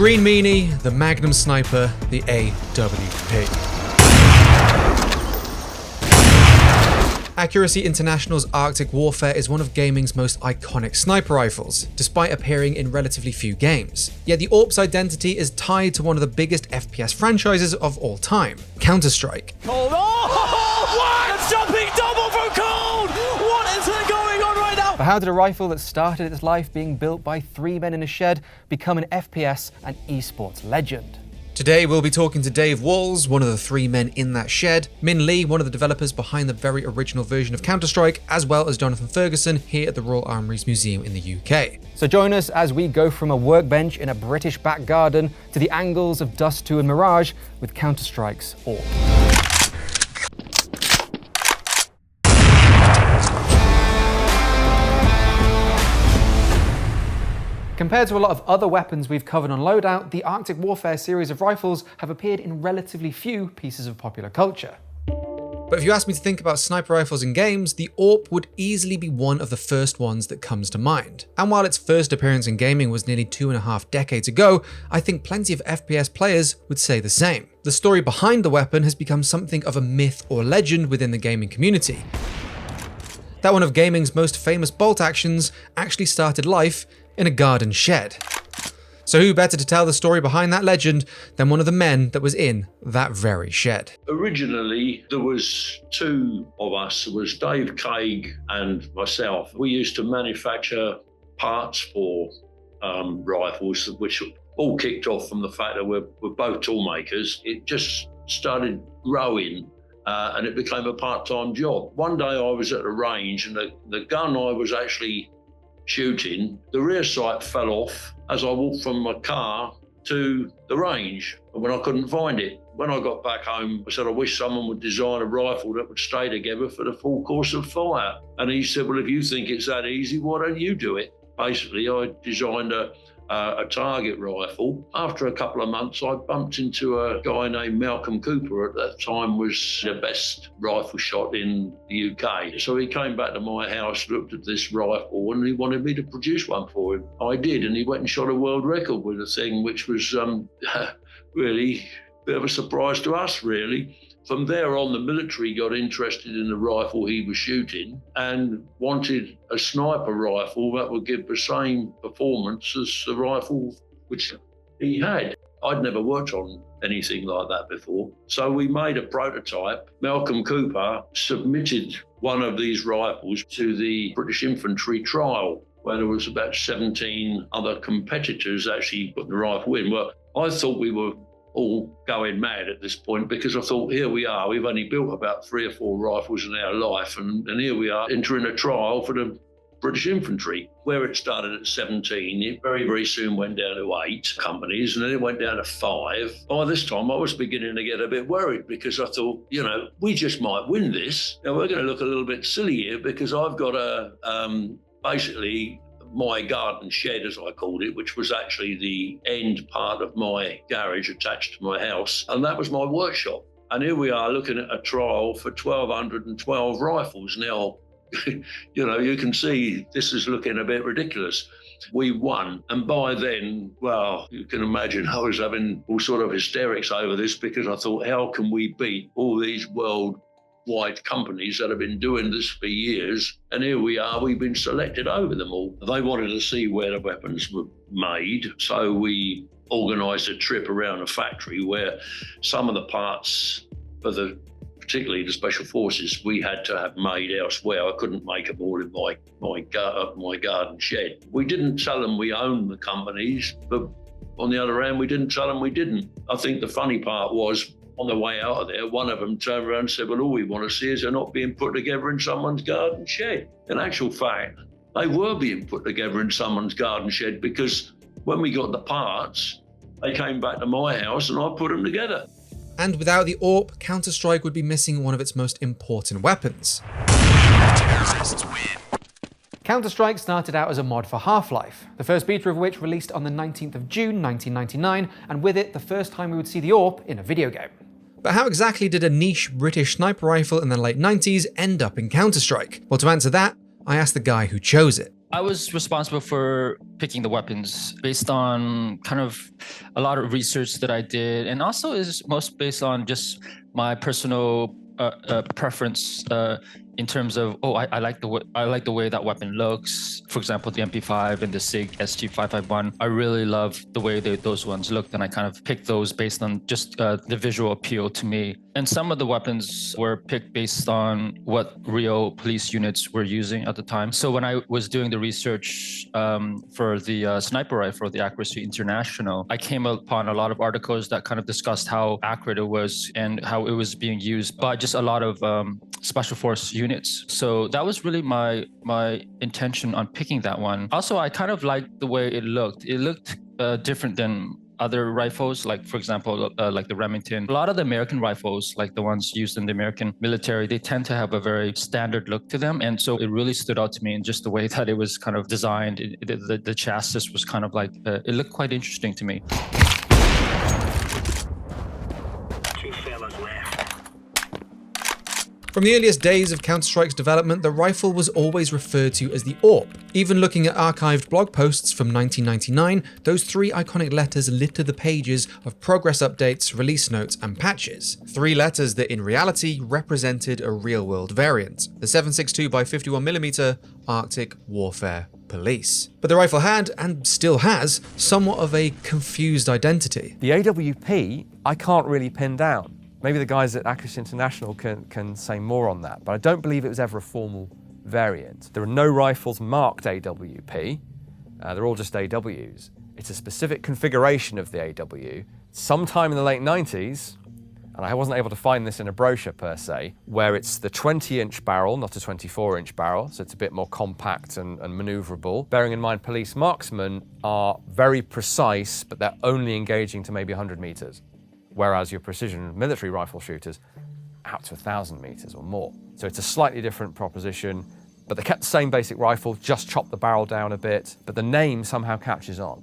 Green Meanie, the Magnum Sniper, the AWP. Accuracy International's Arctic Warfare is one of gaming's most iconic sniper rifles, despite appearing in relatively few games. Yet the AWP's identity is tied to one of the biggest FPS franchises of all time, Counter-Strike. Cold. Oh, what? A jumping double from Cold! What is going on right now? But how did a rifle that started its life being built by 3 men in a shed become an FPS and eSports legend? Today we'll be talking to Dave Walls, one of the 3 men in that shed, Min Lee, one of the developers behind the very original version of Counter-Strike, as well as Jonathan Ferguson here at the Royal Armouries Museum in the UK. So join us as we go from a workbench in a British back garden to the angles of Dust 2 and Mirage with Counter-Strike's AWP. Compared to a lot of other weapons we've covered on Loadout, the Arctic Warfare series of rifles have appeared in relatively few pieces of popular culture. But if you ask me to think about sniper rifles in games, the AWP would easily be one of the first ones that comes to mind. And while its first appearance in gaming was nearly 2.5 decades ago, I think plenty of FPS players would say the same. The story behind the weapon has become something of a myth or legend within the gaming community. That one of gaming's most famous bolt actions actually started life in a garden shed. So who better to tell the story behind that legend than one of the men that was in that very shed? Originally, there was 2 of us. There was Dave Craig and myself. We used to manufacture parts for rifles, which all kicked off from the fact that we're both tool makers. It just started growing and it became a part-time job. One day I was at the range and the gun I was actually shooting, the rear sight fell off as I walked from my car to the range, and when I couldn't find it. When I got back home, I said, I wish someone would design a rifle that would stay together for the full course of fire. And he said, well, if you think it's that easy, why don't you do it? Basically, I designed a target rifle. After a couple of months, I bumped into a guy named Malcolm Cooper. At that time was the best rifle shot in the UK. So he came back to my house, looked at this rifle, and he wanted me to produce one for him. I did, and he went and shot a world record with the thing, which was really a bit of a surprise to us, really. From there on, the military got interested in the rifle he was shooting and wanted a sniper rifle that would give the same performance as the rifle which he had. I'd never worked on anything like that before. So we made a prototype. Malcolm Cooper submitted one of these rifles to the British infantry trial, where there was about 17 other competitors actually putting the rifle in. Well, I thought we were all going mad at this point, because I thought, here we are, we've only built about 3 or 4 rifles in our life, and here we are entering a trial for the British infantry. Where it started at 17, it very, very soon went down to 8 companies, and then it went down to 5. By this time, I was beginning to get a bit worried, because I thought, you know, we just might win this. Now, we're going to look a little bit silly here, because I've got basically my garden shed, as I called it, which was actually the end part of my garage attached to my house. And that was my workshop. And here we are looking at a trial for 1,212 rifles. Now, you know, you can see this is looking a bit ridiculous. We won. And by then, well, you can imagine I was having all sort of hysterics over this, because I thought, how can we beat all these worldwide companies that have been doing this for years? And here we are, we've been selected over them all. They wanted to see where the weapons were made, so we organised a trip around a factory where some of the parts for particularly the special forces, we had to have made elsewhere. I couldn't make them all in my garden shed. We didn't tell them we owned the companies, but on the other hand, we didn't tell them we didn't. I think the funny part was, on the way out of there, one of them turned around and said, well, all we want to see is they're not being put together in someone's garden shed. In actual fact, they were being put together in someone's garden shed, because when we got the parts, they came back to my house and I put them together. And without the AWP, Counter-Strike would be missing one of its most important weapons. Counter-Strike started out as a mod for Half-Life, the first beta of which released on the 19th of June 1999, and with it, the first time we would see the AWP in a video game. But how exactly did a niche British sniper rifle in the late 90s end up in Counter-Strike? Well, to answer that, I asked the guy who chose it. I was responsible for picking the weapons based on kind of a lot of research that I did, and also is most based on just my personal preference in terms of, I like the way that weapon looks. For example, the MP5 and the SIG SG551. I really love the way those ones looked, and I kind of picked those based on just the visual appeal to me. And some of the weapons were picked based on what real police units were using at the time. So when I was doing the research for the sniper rifle, the Accuracy International, I came upon a lot of articles that kind of discussed how accurate it was and how it was being used by just a lot of special force units. So that was really my intention on picking that one. Also, I kind of liked the way it looked. It looked different than other rifles, like for example, like the Remington. A lot of the American rifles, like the ones used in the American military, they tend to have a very standard look to them. And so it really stood out to me in just the way that it was kind of designed. The chassis was kind of like, it looked quite interesting to me. From the earliest days of Counter-Strike's development, the rifle was always referred to as the AWP. Even looking at archived blog posts from 1999, those 3 iconic letters litter the pages of progress updates, release notes, and patches. 3 letters that in reality represented a real-world variant, the 7.62x51mm Arctic Warfare Police. But the rifle had, and still has, somewhat of a confused identity. The AWP, I can't really pin down. Maybe the guys at Accuracy International can say more on that, but I don't believe it was ever a formal variant. There are no rifles marked AWP. They're all just AWs. It's a specific configuration of the AW. Sometime in the late 90s, and I wasn't able to find this in a brochure per se, where it's the 20-inch barrel, not a 24-inch barrel, so it's a bit more compact and maneuverable. Bearing in mind, police marksmen are very precise, but they're only engaging to maybe 100 meters. Whereas your precision military rifle shooters out to 1,000 meters or more. So it's a slightly different proposition, but they kept the same basic rifle, just chopped the barrel down a bit, but the name somehow catches on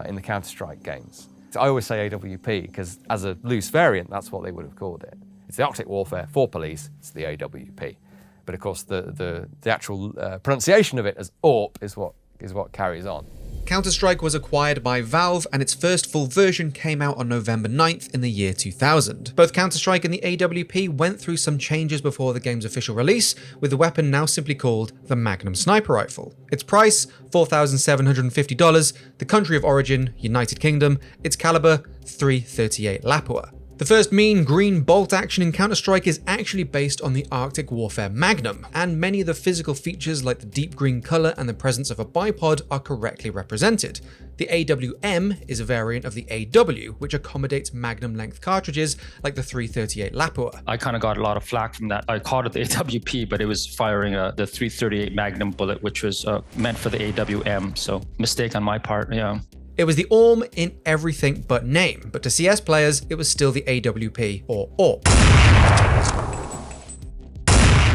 in the Counter-Strike games. So I always say AWP because as a loose variant, that's what they would have called it. It's the Arctic Warfare for police, it's the AWP. But of course, the actual pronunciation of it as AWP is what carries on. Counter-Strike was acquired by Valve, and its first full version came out on November 9th in the year 2000. Both Counter-Strike and the AWP went through some changes before the game's official release, with the weapon now simply called the Magnum Sniper Rifle. Its price, $4,750, the country of origin, United Kingdom, its caliber, .338 Lapua. The first mean green bolt action in Counter-Strike is actually based on the Arctic Warfare Magnum, and many of the physical features like the deep green colour and the presence of a bipod are correctly represented. The AWM is a variant of the AW, which accommodates Magnum-length cartridges like the .338 Lapua. I kind of got a lot of flack from that. I called it the AWP, but it was firing the .338 Magnum bullet, which was meant for the AWM, so mistake on my part, yeah. It was the AWM in everything but name, but to CS players, it was still the AWP or AWP.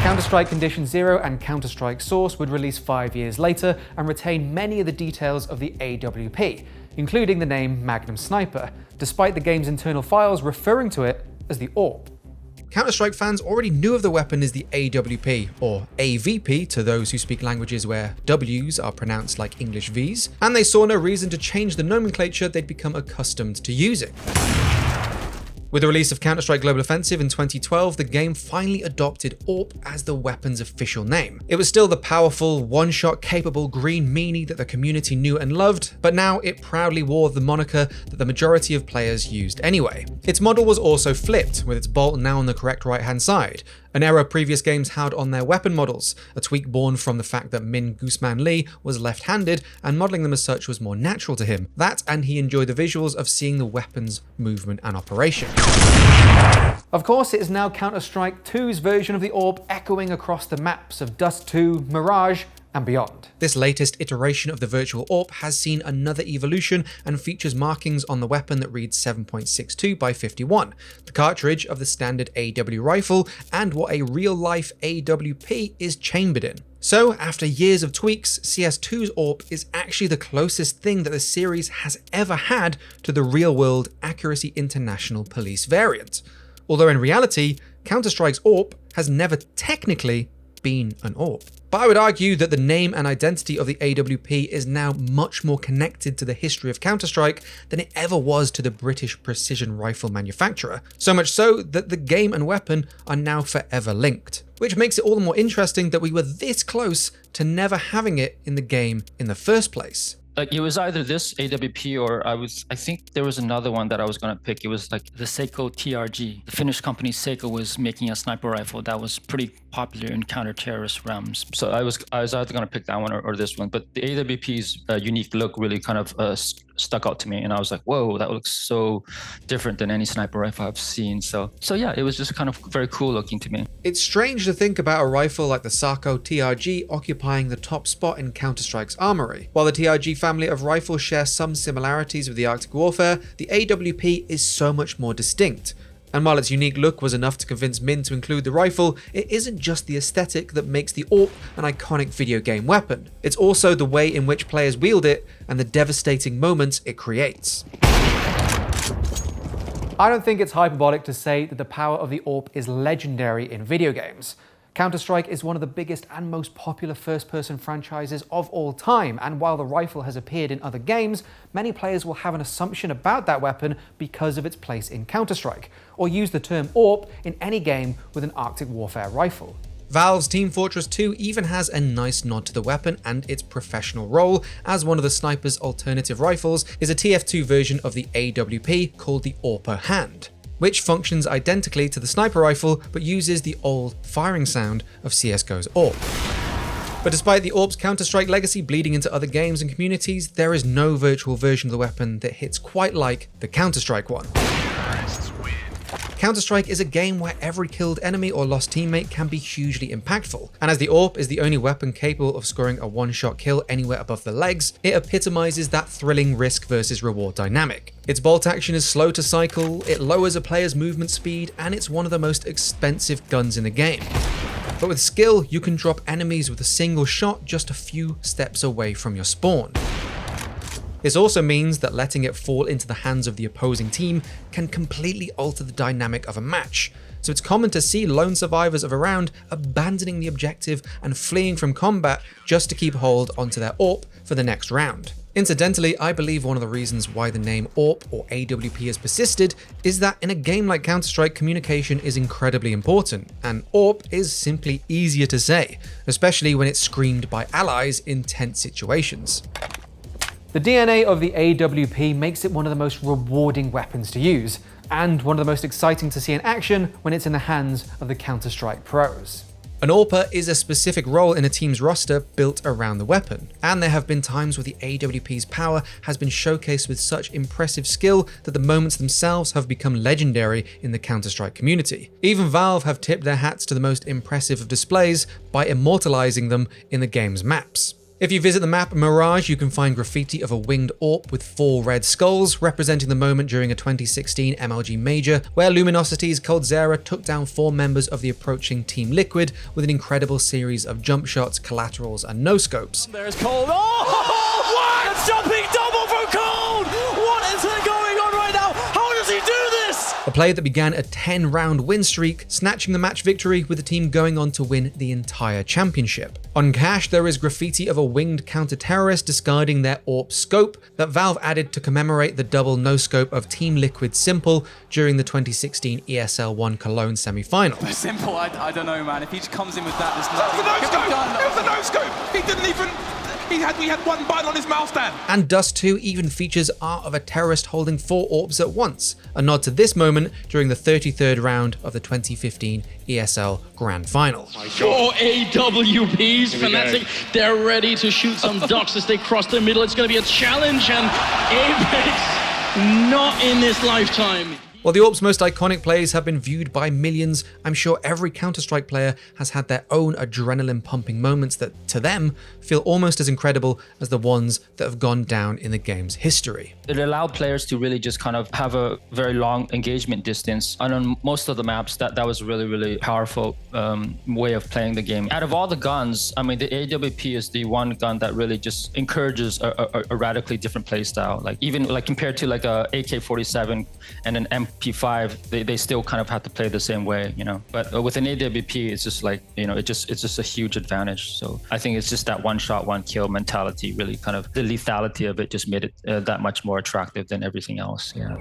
Counter-Strike Condition Zero and Counter-Strike Source would release 5 years later and retain many of the details of the AWP, including the name Magnum Sniper, despite the game's internal files referring to it as the AWP. Counter-Strike fans already knew of the weapon as the AWP, or AVP to those who speak languages where Ws are pronounced like English Vs, and they saw no reason to change the nomenclature they'd become accustomed to using. With the release of Counter-Strike Global Offensive in 2012, the game finally adopted AWP as the weapon's official name. It was still the powerful, one-shot capable Green Meanie that the community knew and loved, but now it proudly wore the moniker that the majority of players used anyway. Its model was also flipped, with its bolt now on the correct right-hand side, an error previous games had on their weapon models, a tweak born from the fact that Minh Gooseman was left-handed and modelling them as such was more natural to him. That, and he enjoyed the visuals of seeing the weapon's movement and operation. Of course, it is now Counter-Strike 2's version of the AWP echoing across the maps of Dust 2, Mirage, and beyond. This latest iteration of the virtual AWP has seen another evolution and features markings on the weapon that reads 7.62x51, the cartridge of the standard AW rifle, and what a real-life AWP is chambered in. So, after years of tweaks, CS2's AWP is actually the closest thing that the series has ever had to the real-world Accuracy International Police variant. Although in reality, Counter-Strike's AWP has never technically been an AWP. But I would argue that the name and identity of the AWP is now much more connected to the history of Counter-Strike than it ever was to the British precision rifle manufacturer. So much so that the game and weapon are now forever linked. Which makes it all the more interesting that we were this close to never having it in the game in the first place. Like, it was either this AWP or I think there was another one that I was going to pick. It was like the Seiko TRG. The Finnish company Seiko was making a sniper rifle that was pretty popular in counter-terrorist realms. So I was either going to pick that one or this one. But the AWP's unique look really kind of stuck out to me. And I was like, whoa, that looks so different than any sniper rifle I've seen. So yeah, it was just kind of very cool looking to me. It's strange to think about a rifle like the Seiko TRG occupying the top spot in Counter-Strike's armory. While the TRG family of rifles share some similarities with the Arctic Warfare, the AWP is so much more distinct. And while its unique look was enough to convince Minh to include the rifle, it isn't just the aesthetic that makes the AWP an iconic video game weapon. It's also the way in which players wield it and the devastating moments it creates. I don't think it's hyperbolic to say that the power of the AWP is legendary in video games. Counter-Strike is one of the biggest and most popular first-person franchises of all time, and while the rifle has appeared in other games, many players will have an assumption about that weapon because of its place in Counter-Strike, or use the term AWP in any game with an Arctic Warfare rifle. Valve's Team Fortress 2 even has a nice nod to the weapon and its professional role, as one of the sniper's alternative rifles is a TF2 version of the AWP called the AWP Hand, which functions identically to the sniper rifle but uses the old firing sound of CSGO's AWP. But despite the AWP's Counter-Strike legacy bleeding into other games and communities, there is no virtual version of the weapon that hits quite like the Counter-Strike one. Counter-Strike is a game where every killed enemy or lost teammate can be hugely impactful, and as the AWP is the only weapon capable of scoring a one-shot kill anywhere above the legs, it epitomizes that thrilling risk versus reward dynamic. Its bolt action is slow to cycle, it lowers a player's movement speed, and it's one of the most expensive guns in the game. But with skill, you can drop enemies with a single shot just a few steps away from your spawn. This also means that letting it fall into the hands of the opposing team can completely alter the dynamic of a match. So it's common to see lone survivors of a round abandoning the objective and fleeing from combat just to keep hold onto their AWP for the next round. Incidentally, I believe one of the reasons why the name AWP or AWP has persisted is that in a game like Counter-Strike, communication is incredibly important, and AWP is simply easier to say, especially when it's screamed by allies in tense situations. The DNA of the AWP makes it one of the most rewarding weapons to use, and one of the most exciting to see in action when it's in the hands of the Counter-Strike pros. An AWPer is a specific role in a team's roster built around the weapon, and there have been times where the AWP's power has been showcased with such impressive skill that the moments themselves have become legendary in the Counter-Strike community. Even Valve have tipped their hats to the most impressive of displays by immortalizing them in the game's maps. If you visit the map Mirage, you can find graffiti of a winged AWP with 4 red skulls, representing the moment during a 2016 MLG Major, where Luminosity's Coldzera took down 4 members of the approaching Team Liquid with an incredible series of jump shots, collaterals, and no-scopes. There's Cold. Oh, what? A jumping double from Cold! What is going on right now? How does he do this? A play that began a 10-round win streak, snatching the match victory with the team going on to win the entire championship. On Cache, there is graffiti of a winged counter-terrorist discarding their AWP scope that Valve added to commemorate the double no-scope of Team Liquid Simple during the 2016 ESL 1 Cologne semi-final. Simple, I don't know, man. If he just comes in with that, there's It was a no-scope! He didn't even... We had one button on his mouse stand. And Dust 2 even features art of a terrorist holding 4 AWPs at once, a nod to this moment during the 33rd round of the 2015 ESL Grand Final. 4 AWPs, Fnatic, they're ready to shoot some ducks as they cross the middle. It's going to be a challenge, and Apex, not in this lifetime. While the AWP's most iconic plays have been viewed by millions, I'm sure every Counter-Strike player has had their own adrenaline-pumping moments that, to them, feel almost as incredible as the ones that have gone down in the game's history. It allowed players to really just kind of have a very long engagement distance. And on most of the maps, that was a really, really powerful way of playing the game. Out of all the guns, I mean, the AWP is the one gun that really just encourages a radically different play style. Like even like compared to like a AK-47 and an M P5, they still kind of have to play the same way, you know. But with an AWP, it's just like, you know, it's just a huge advantage. So I think it's just that one shot, one kill mentality, really kind of the lethality of it just made it that much more attractive than everything else. Yeah.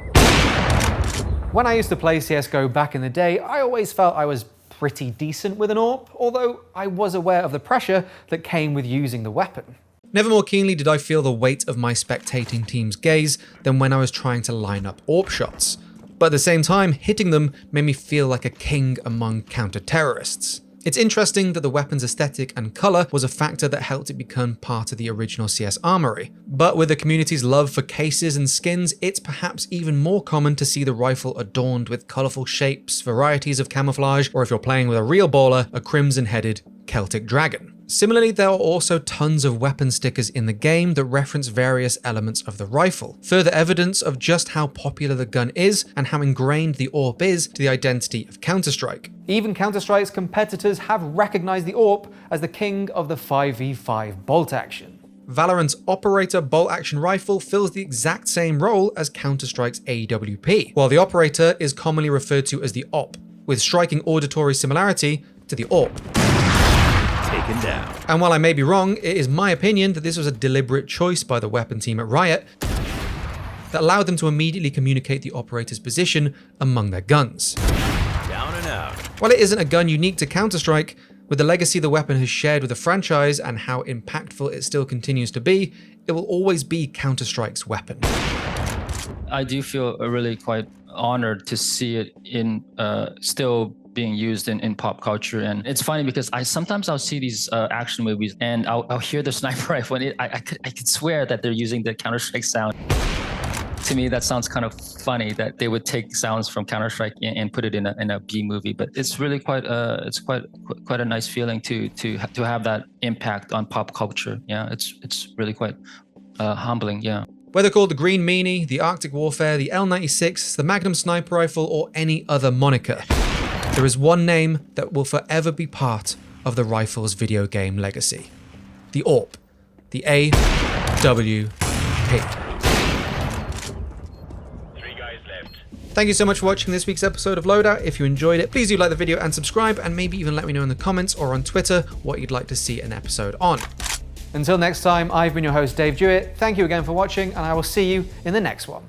When I used to play CSGO back in the day, I always felt I was pretty decent with an AWP, although I was aware of the pressure that came with using the weapon. Never more keenly did I feel the weight of my spectating team's gaze than when I was trying to line up AWP shots. But at the same time, hitting them made me feel like a king among counter-terrorists. It's interesting that the weapon's aesthetic and colour was a factor that helped it become part of the original CS Armoury. But with the community's love for cases and skins, it's perhaps even more common to see the rifle adorned with colourful shapes, varieties of camouflage, or if you're playing with a real baller, a crimson-headed Celtic dragon. Similarly, there are also tons of weapon stickers in the game that reference various elements of the rifle, further evidence of just how popular the gun is and how ingrained the AWP is to the identity of Counter-Strike. Even Counter-Strike's competitors have recognized the AWP as the king of the 5v5 bolt action. Valorant's Operator bolt-action rifle fills the exact same role as Counter-Strike's AWP, while the Operator is commonly referred to as the OP, with striking auditory similarity to the AWP. Taken down. And while I may be wrong, it is my opinion that this was a deliberate choice by the weapon team at Riot that allowed them to immediately communicate the Operator's position among their guns. Down and out. While it isn't a gun unique to Counter-Strike, with the legacy the weapon has shared with the franchise and how impactful it still continues to be, it will always be Counter-Strike's weapon. I do feel really quite honored to see it in still being used in pop culture. And it's funny because sometimes I'll see these action movies and I'll hear the sniper rifle and I could swear that they're using the Counter-Strike sound. To me, that sounds kind of funny that they would take sounds from Counter-Strike and put it in a B movie. But it's really quite a nice feeling to have that impact on pop culture. Yeah, it's really quite humbling. Yeah. Whether called the Green Meanie, the Arctic Warfare, the L96, the Magnum Sniper rifle, or any other moniker, there is one name that will forever be part of the rifle's video game legacy. The AWP. The AWP. Thank you so much for watching this week's episode of Loadout. If you enjoyed it, please do like the video and subscribe, and maybe even let me know in the comments or on Twitter what you'd like to see an episode on. Until next time, I've been your host, Dave Jewitt. Thank you again for watching, and I will see you in the next one.